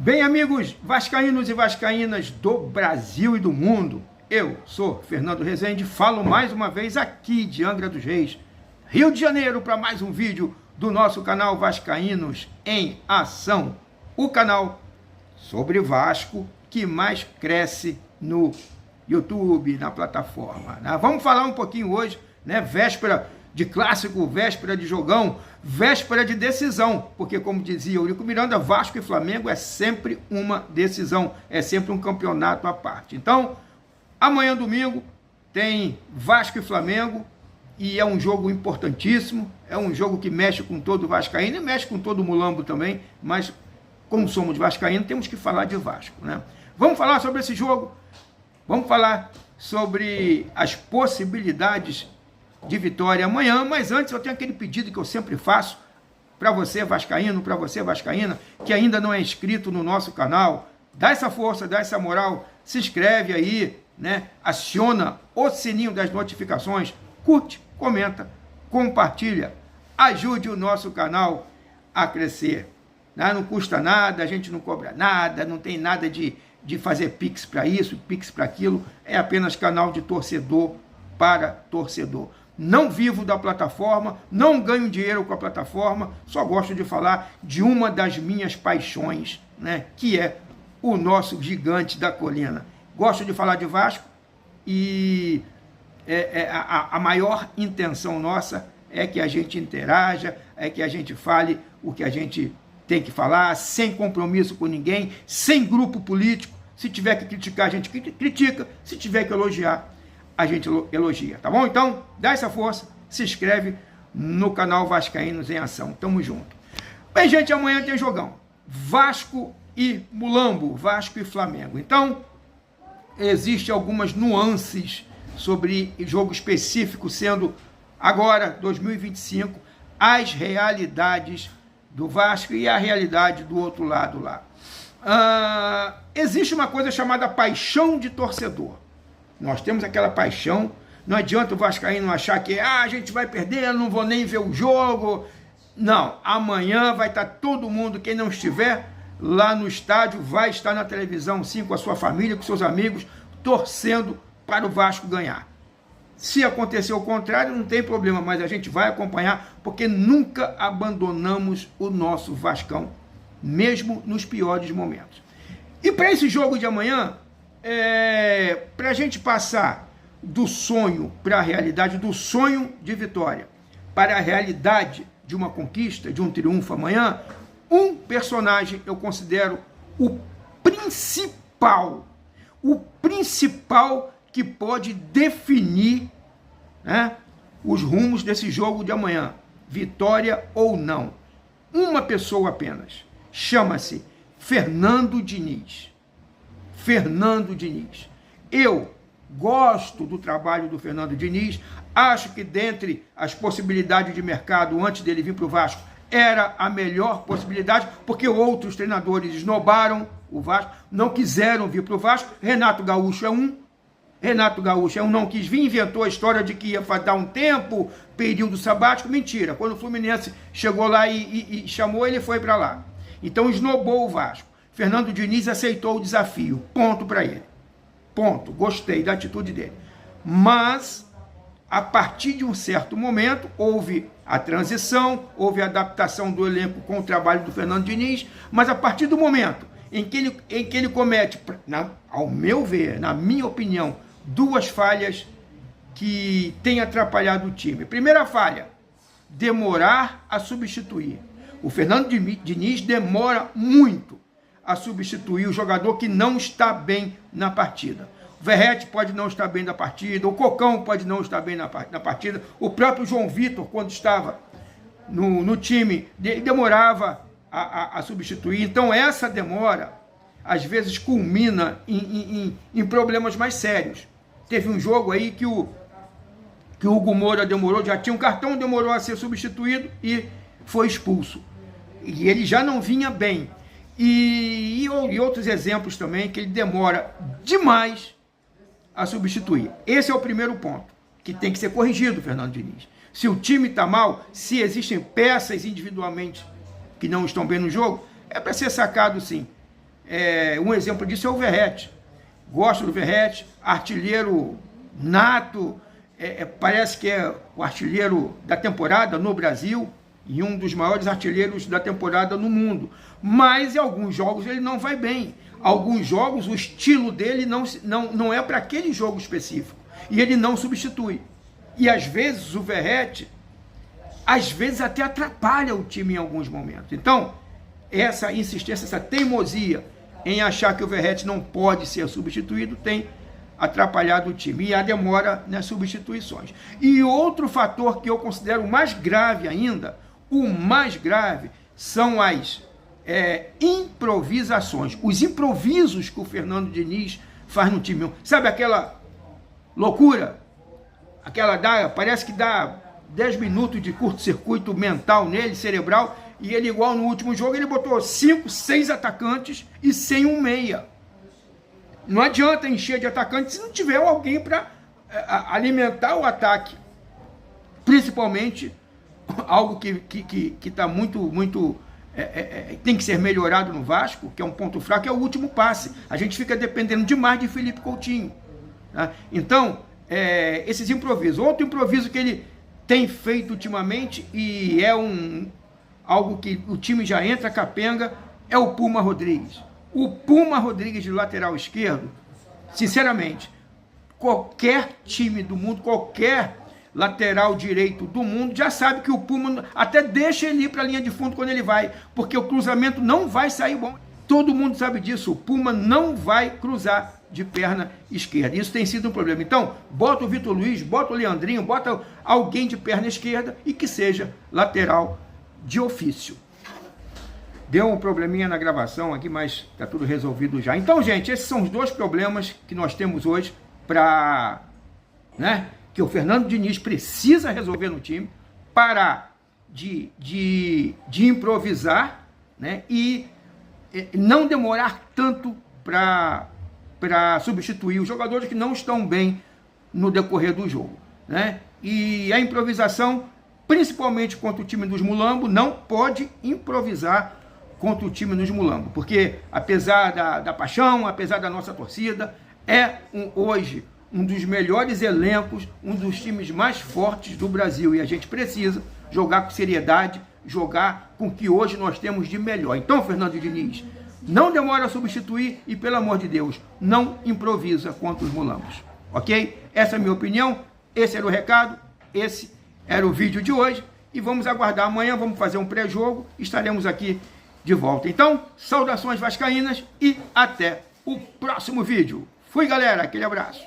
Bem, amigos vascaínos e vascaínas do Brasil e do mundo, eu sou Fernando Rezende, falo mais uma vez aqui de Angra dos Reis, Rio de Janeiro, para mais um vídeo do nosso canal Vascaínos em Ação, o canal sobre Vasco que mais cresce no YouTube, na plataforma, né? Vamos falar um pouquinho hoje, né? Véspera de clássico, véspera de jogão, véspera de decisão, porque como dizia Eurico Miranda, Vasco e Flamengo é sempre uma decisão, é sempre um campeonato à parte. Então, amanhã domingo tem Vasco e Flamengo e é um jogo importantíssimo, é um jogo que mexe com todo o vascaíno e mexe com todo o mulambo também, mas como somos vascaínos temos que falar de Vasco, né? Vamos falar sobre esse jogo, vamos falar sobre as possibilidades de vitória amanhã, mas antes eu tenho aquele pedido que eu sempre faço para você vascaíno, para você vascaína, que ainda não é inscrito no nosso canal, dá essa força, dá essa moral, se inscreve aí, né? Aciona o sininho das notificações, curte, comenta, compartilha, ajude o nosso canal a crescer, né? Não custa nada, a gente não cobra nada, não tem nada de fazer pix para isso, pix para aquilo, é apenas canal de torcedor para torcedor. Não vivo da plataforma, não ganho dinheiro com a plataforma, só gosto de falar de uma das minhas paixões, né, que é o nosso gigante da colina. Gosto de falar de Vasco e a maior intenção nossa é que a gente interaja, é que a gente fale o que a gente tem que falar, sem compromisso com ninguém, sem grupo político. Se tiver que criticar, a gente critica, se tiver que elogiar, a gente elogia, tá bom? Então, dá essa força, se inscreve no canal Vascaínos em Ação. Tamo junto. Bem, gente, amanhã tem jogão. Vasco e Mulambo, Vasco e Flamengo. Então, existem algumas nuances sobre jogo específico, sendo agora, 2025, as realidades do Vasco e a realidade do outro lado lá. Existe uma coisa chamada paixão de torcedor. Nós temos aquela paixão, não adianta o vascaíno achar que a gente vai perder, não vou nem ver o jogo. Não, amanhã vai estar todo mundo, quem não estiver lá no estádio, vai estar na televisão sim, com a sua família, com seus amigos, torcendo para o Vasco ganhar. Se acontecer o contrário, não tem problema, mas a gente vai acompanhar, porque nunca abandonamos o nosso Vascão, mesmo nos piores momentos. E para esse jogo de amanhã, para a gente passar do sonho para a realidade, do sonho de vitória para a realidade de uma conquista, de um triunfo amanhã, um personagem eu considero o principal que pode definir, né, os rumos desse jogo de amanhã, vitória ou não. Uma pessoa apenas, chama-se Fernando Diniz. Fernando Diniz. Eu gosto do trabalho do Fernando Diniz, acho que dentre as possibilidades de mercado antes dele vir para o Vasco, era a melhor possibilidade, porque outros treinadores esnobaram o Vasco, não quiseram vir para o Vasco. Renato Gaúcho é um, não quis vir, inventou a história de que ia dar um tempo, período sabático, mentira. Quando o Fluminense chegou lá e chamou, ele foi para lá. Então esnobou o Vasco. Fernando Diniz aceitou o desafio, ponto para ele. Ponto, gostei da atitude dele. Mas, a partir de um certo momento, houve a transição, houve a adaptação do elenco com o trabalho do Fernando Diniz, mas a partir do momento em que ele comete, ao meu ver, na minha opinião, duas falhas que têm atrapalhado o time. Primeira falha, demorar a substituir. O Fernando Diniz demora muito a substituir o jogador que não está bem na partida. O Verratti pode não estar bem na partida, o Cocão pode não estar bem na partida, o próprio João Vitor, quando estava no time, demorava a substituir. Então essa demora, às vezes, culmina em problemas mais sérios. Teve um jogo aí que o Hugo Moura demorou, já tinha um cartão, demorou a ser substituído e foi expulso. E ele já não vinha bem. E outros exemplos também, que ele demora demais a substituir. Esse é o primeiro ponto, que tem que ser corrigido, Fernando Diniz. Se o time está mal, se existem peças individualmente que não estão bem no jogo, é para ser sacado sim. Um exemplo disso é o Verratti. Gosto do Verratti, artilheiro nato, parece que é o artilheiro da temporada no Brasil e um dos maiores artilheiros da temporada no mundo. Mas em alguns jogos ele não vai bem. Alguns jogos o estilo dele não é para aquele jogo específico. E ele não substitui. E às vezes o Verratti, às vezes até atrapalha o time em alguns momentos. Então, essa insistência, essa teimosia em achar que o Verratti não pode ser substituído tem atrapalhado o time. E a demora nas substituições. E outro fator que eu considero mais grave ainda, o mais grave, são as improvisações. Os improvisos que o Fernando Diniz faz no time. Sabe aquela loucura? Parece que dá 10 minutos de curto-circuito mental nele, cerebral, e ele, igual no último jogo, ele botou 5, 6 atacantes e sem um meia. Não adianta encher de atacantes se não tiver alguém para alimentar o ataque. Principalmente, algo que está muito tem que ser melhorado no Vasco, que é um ponto fraco, é o último passe. A gente fica dependendo demais de Felipe Coutinho. Tá? Então, esses improvisos. Outro improviso que ele tem feito ultimamente, e é algo que o time já entra capenga, é o Puma Rodrigues. O Puma Rodrigues de lateral esquerdo, sinceramente, qualquer time do mundo, qualquer lateral direito do mundo, já sabe que o Puma até deixa ele ir para a linha de fundo quando ele vai, porque o cruzamento não vai sair bom. Todo mundo sabe disso, o Puma não vai cruzar de perna esquerda. Isso tem sido um problema. Então, bota o Vitor Luiz, bota o Leandrinho, bota alguém de perna esquerda e que seja lateral de ofício. Deu um probleminha na gravação aqui, mas está tudo resolvido já. Então, gente, esses são os dois problemas que nós temos hoje que o Fernando Diniz precisa resolver no time, parar de improvisar, né, e não demorar tanto para substituir os jogadores que não estão bem no decorrer do jogo, né? E a improvisação, principalmente contra o time dos Mulambos, não pode improvisar contra o time dos Mulambos, porque apesar da paixão, apesar da nossa torcida, hoje um dos melhores elencos, um dos times mais fortes do Brasil, e a gente precisa jogar com seriedade, jogar com o que hoje nós temos de melhor. Então, Fernando Diniz, não demora a substituir e, pelo amor de Deus, não improvisa contra os Mulambos, ok? Essa é a minha opinião, esse era o recado, esse era o vídeo de hoje, e vamos aguardar amanhã, vamos fazer um pré-jogo, estaremos aqui de volta. Então, saudações vascaínas e até o próximo vídeo. Fui, galera, aquele abraço.